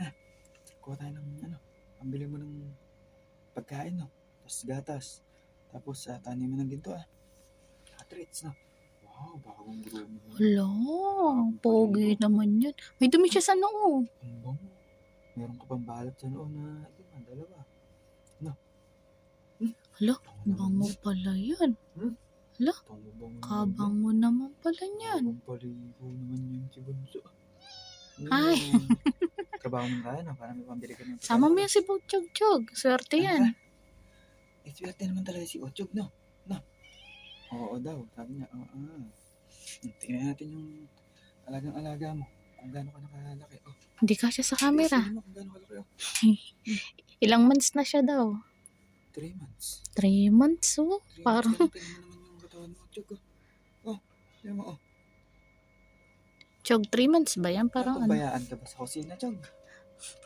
Ha, kuha tayo ng pambili mo ng pagkain, no? Tapos gatas. Tapos tanim mo ng ginto, Treats, no? Wow, bagong grooming mo. Hala, pogi naman yan. May dumi siya sa noo. Ang bango. Meron ka pang balot sa noo na, dalawa. No? Hala, bango pala yan. Hala, Bango kabango naman pala yan. Bagong paligo naman yun si Bunso. Ay. Trabaho mo kaya, no? Para may pambili ka ng pagkain. Sama mo yan si Butchog-chog. Swerte yan. Swerte naman talaga si Otchog, no? Oo daw, sabi niya. Tingnan natin yung alagang-alaga mo. Kung gaano ka nakalaki. Hindi ka siya sa camera. Tingnan mo kung gaano kalaki. Ilang months na siya daw? 3 months. 3 months, oh. 3 Parang, months. Tingnan mo naman yung katawan mo, Otchog. Tingnan mo, Chog, 3 months ba yan? Parang ano? Napabayaan ka ba sa kusina, Chog?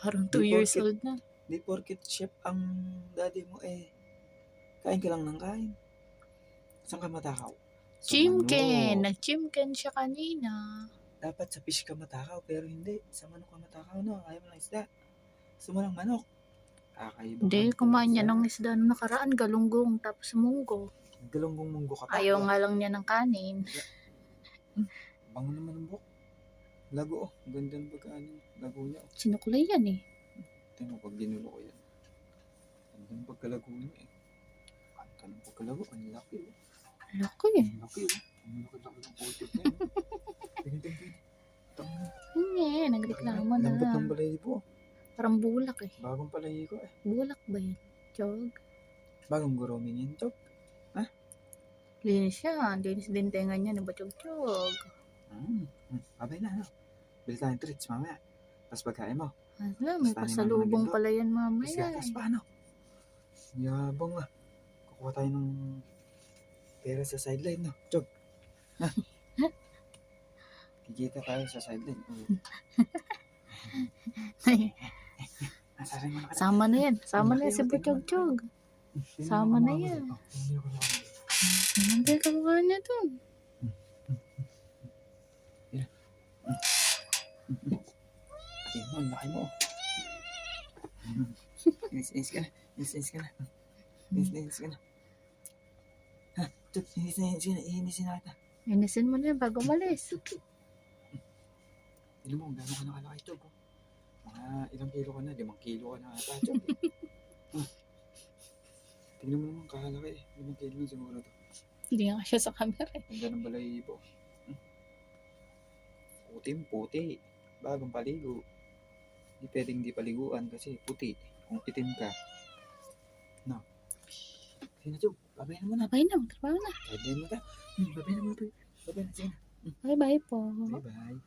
Parang 2 years old na. Di porket chef ang daddy mo, kain ka lang ng kain. Saan ka matakaw? Chimken. Nag-chimken siya kanina. Dapat sa fish ka matakaw, pero hindi. Sa manok ka matakaw, no? Ayaw mo ng isda. Gusto mo ng manok. Kakaiba. Hindi, kumain niya ng isda nung nakaraan. Galunggong, tapos munggo. Galunggong munggo ka pa. Ayaw nga lang niya ng kanin. Bango naman ang buhok. Lago, Ganda ng pagkaan. Lago niya. Sinukulay yan eh. Tingnan pag ginulo ko yan. Ganda ng pagkalago niya Ganda ng pagkalago. Ang laki. Laki eh. Ang laki. Ang laki ng putik niya. Tingnan. Hindi, nagreklamo na. Lambot ng balahibo. Parang bulak eh. Bagong palahibo Bulak ba yun? Chog? Bagong grooming yan, Chog. Linis siya. Linis din tenga niya ng Butchog-chog. Babay na, Bili tayong treats mamaya. Tapos pagkain mo. Hala, may pasalubong pala yan mamaya. Tapos paano? Yabang Kukuha tayo ng pera sa sideline, no? Chog. Kikita tayo sa sideline. Sama na yan. Sama na yan si Butchog-chog. Sama na yan. Hindi ka mukha niya dun. Ang laki mo. Inis ka na. Inis ka na. Ha? Chog, inisin na kita. Inisin mo na yan bago malis. Tignan mo, gano'n ka nakalaki, Chog. Mga ilang kilo ka na, 5 kilo ka na ata, Chog. Tignan mo naman, kakalaki 5 kilo na siguro to. Hindi nga siya sa camera eh. Ganda ng balahibo. Puting-puti. Bagong paligo. Hindi pwedeng di paliguan kasi puti. Kung itim ka. No. Sige na, Chog. Babayin mo na. Babay na, magtrabaho na. Babayin mo na. Babayin na. Sige na. Bye-bye po. Bye-bye.